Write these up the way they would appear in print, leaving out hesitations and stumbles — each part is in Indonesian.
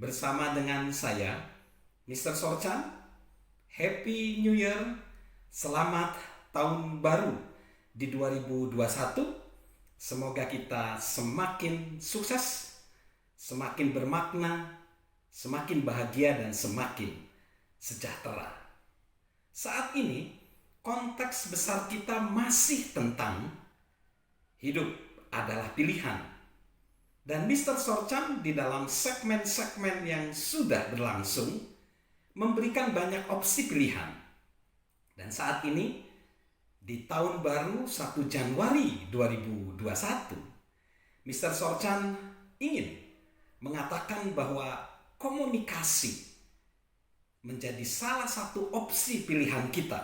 bersama dengan saya, Mr. Sorchan. Happy New Year, selamat tahun baru di 2021. Semoga kita semakin sukses, semakin bermakna, semakin bahagia, dan semakin sejahtera. Saat ini, konteks besar kita masih tentang hidup adalah pilihan. Dan Mr. Sorchan di dalam segmen-segmen yang sudah berlangsung memberikan banyak opsi pilihan. Dan saat ini di tahun baru 1 Januari 2021, Mr. Sorchan ingin mengatakan bahwa komunikasi menjadi salah satu opsi pilihan kita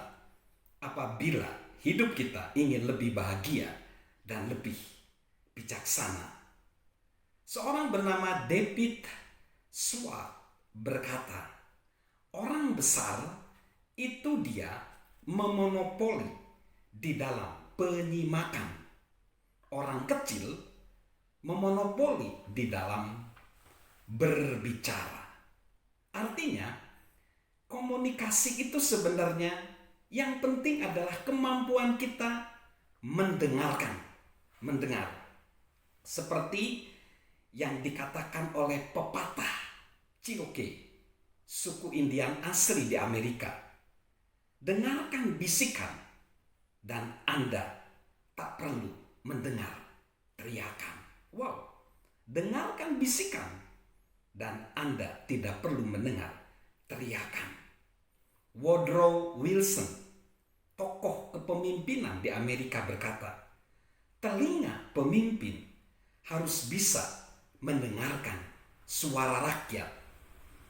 apabila hidup kita ingin lebih bahagia dan lebih bijaksana. Seorang bernama David Schwartz berkata, orang besar itu dia memonopoli di dalam penyimakan. Orang kecil memonopoli di dalam berbicara. Artinya, komunikasi itu sebenarnya yang penting adalah kemampuan kita mendengarkan. Mendengar. Seperti yang dikatakan oleh pepatah Cherokee, suku Indian asli di Amerika. Dengarkan bisikan dan Anda tak perlu mendengar teriakan. Wow, dengarkan bisikan dan Anda tidak perlu mendengar teriakan. Woodrow Wilson, tokoh kepemimpinan di Amerika berkata, telinga pemimpin harus bisa mendengarkan suara rakyat.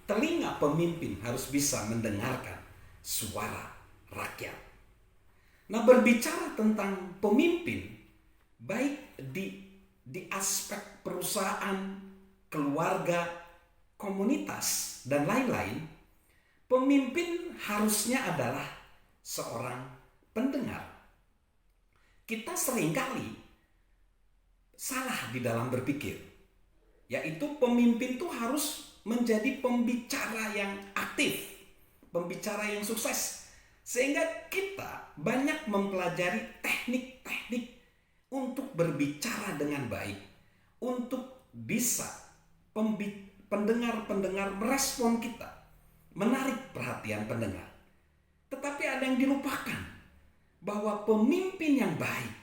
Telinga pemimpin harus bisa mendengarkan suara rakyat. Nah, berbicara tentang pemimpin, baik di aspek perusahaan, keluarga, komunitas, dan lain-lain, pemimpin harusnya adalah seorang pendengar. Kita seringkali salah di dalam berpikir, yaitu pemimpin itu harus menjadi pembicara yang aktif, pembicara yang sukses, sehingga kita banyak mempelajari teknik-teknik untuk berbicara dengan baik, untuk bisa pendengar-pendengar merespon kita, menarik perhatian pendengar. Tetapi ada yang dilupakan, bahwa pemimpin yang baik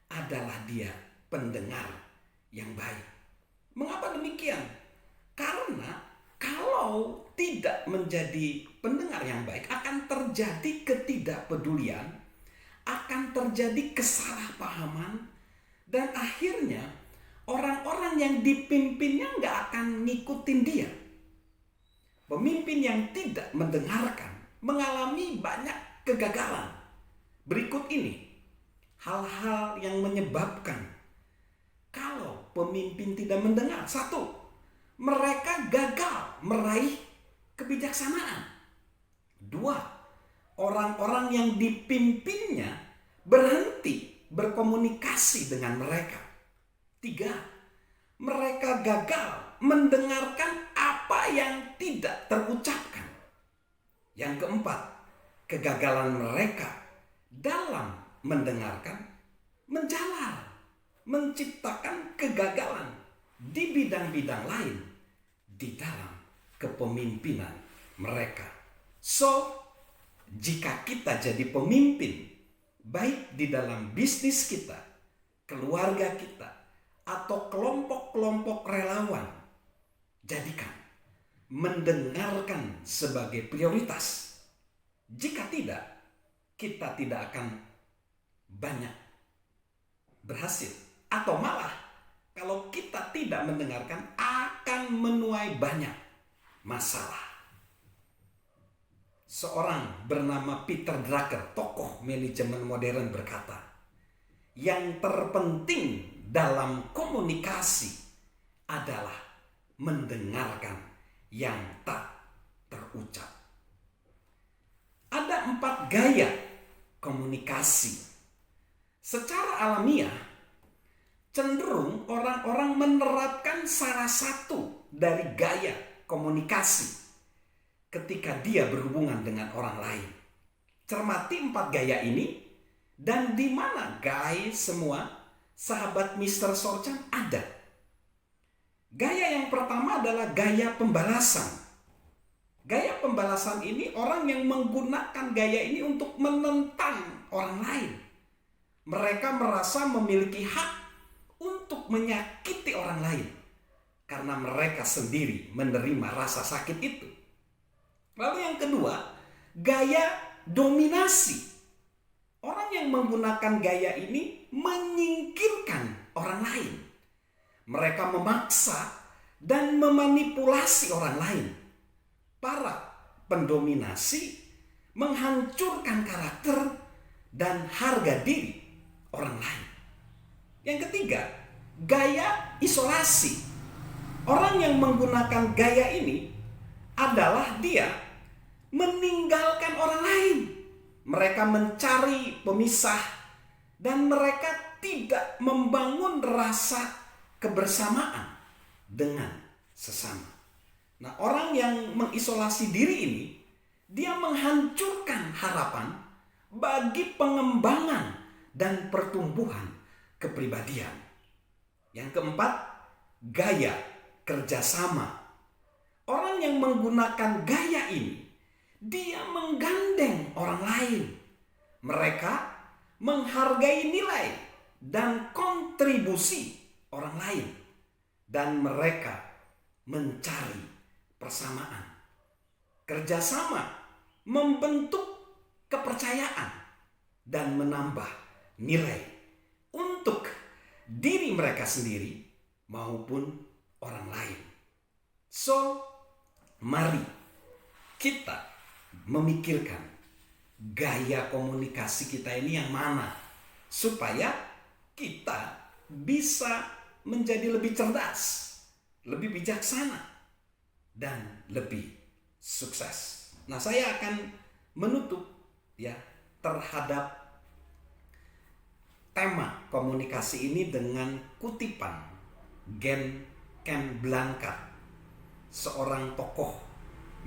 adalah dia pendengar yang baik. Mengapa demikian? Karena kalau tidak menjadi pendengar yang baik, akan terjadi ketidakpedulian, akan terjadi kesalahpahaman, dan akhirnya orang-orang yang dipimpinnya nggak akan ngikutin dia. Pemimpin yang tidak mendengarkan mengalami banyak kegagalan. Berikut ini hal-hal yang menyebabkan kalau pemimpin tidak mendengar. 1, mereka gagal meraih kebijaksanaan. 2, orang-orang yang dipimpinnya berhenti berkomunikasi dengan mereka. 3, mereka gagal mendengarkan apa yang tidak terucapkan. Yang keempat, kegagalan mereka dalam mendengarkan menjalar, menciptakan kegagalan di bidang-bidang lain di dalam kepemimpinan mereka. So, jika kita jadi pemimpin, baik di dalam bisnis kita, keluarga kita, atau kelompok-kelompok relawan, jadikan mendengarkan sebagai prioritas. Jika tidak, kita tidak akan banyak berhasil, atau malah kalau kita tidak mendengarkan akan menuai banyak masalah. Seorang bernama Peter Drucker, tokoh manajemen modern berkata, yang terpenting dalam komunikasi adalah mendengarkan yang tak terucap. Ada 4 gaya komunikasi. Secara alamiah, cenderung orang-orang menerapkan salah satu dari gaya komunikasi ketika dia berhubungan dengan orang lain. Cermati 4 gaya ini, dan di mana guys semua sahabat Mr. Sorchan ada. Gaya yang pertama adalah gaya pembalasan. Gaya pembalasan ini orang yang menggunakan gaya ini untuk menentang orang lain. Mereka merasa memiliki hak untuk menyakiti orang lain karena mereka sendiri menerima rasa sakit itu. Lalu yang kedua, gaya dominasi. Orang yang menggunakan gaya ini menyingkirkan orang lain. Mereka memaksa dan memanipulasi orang lain. Para pendominasi menghancurkan karakter dan harga diri orang lain. Yang ketiga, gaya isolasi. Orang yang menggunakan gaya ini adalah dia meninggalkan orang lain. Mereka mencari pemisah dan mereka tidak membangun rasa kebersamaan dengan sesama. Nah, orang yang mengisolasi diri ini, dia menghancurkan harapan bagi pengembangan dan pertumbuhan kepribadian. Yang keempat, gaya kerjasama. Orang yang menggunakan gaya ini, dia menggandeng orang lain. Mereka menghargai nilai dan kontribusi orang lain. Dan mereka mencari persamaan. Kerjasama membentuk kepercayaan dan menambah nilai untuk diri mereka sendiri maupun orang lain. So, mari kita memikirkan gaya komunikasi kita ini yang mana supaya kita bisa menjadi lebih cerdas, lebih bijaksana, dan lebih sukses. Nah, saya akan menutup terhadap tema komunikasi ini dengan kutipan Gen Ken Blanchard, seorang tokoh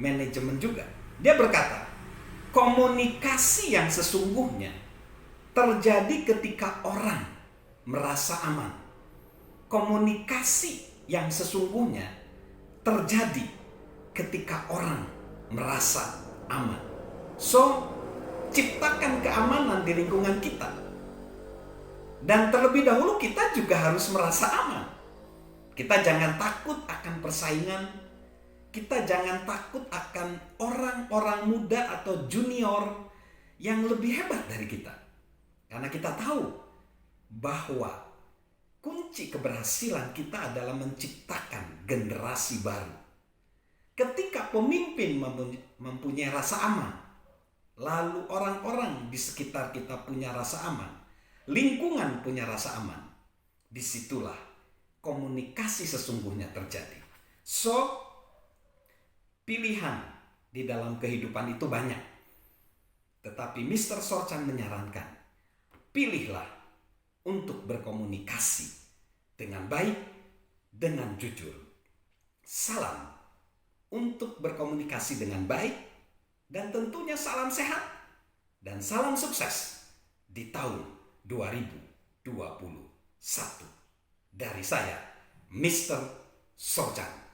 manajemen juga. Dia berkata, komunikasi yang sesungguhnya terjadi ketika orang merasa aman. Komunikasi yang sesungguhnya terjadi ketika orang merasa aman. So, ciptakan keamanan di lingkungan kita. Dan terlebih dahulu kita juga harus merasa aman. Kita jangan takut akan persaingan. Kita jangan takut akan orang-orang muda atau junior yang lebih hebat dari kita. Karena kita tahu bahwa kunci keberhasilan kita adalah menciptakan generasi baru. Ketika pemimpin mempunyai rasa aman, lalu orang-orang di sekitar kita punya rasa aman, lingkungan punya rasa aman, disitulah komunikasi sesungguhnya terjadi. So, pilihan di dalam kehidupan itu banyak. Tetapi Mr. Sorchan menyarankan, pilihlah untuk berkomunikasi dengan baik, dengan jujur. Salam untuk berkomunikasi dengan baik, dan tentunya salam sehat dan salam sukses di tahun 2021. Dari saya, Mr. Sorchan.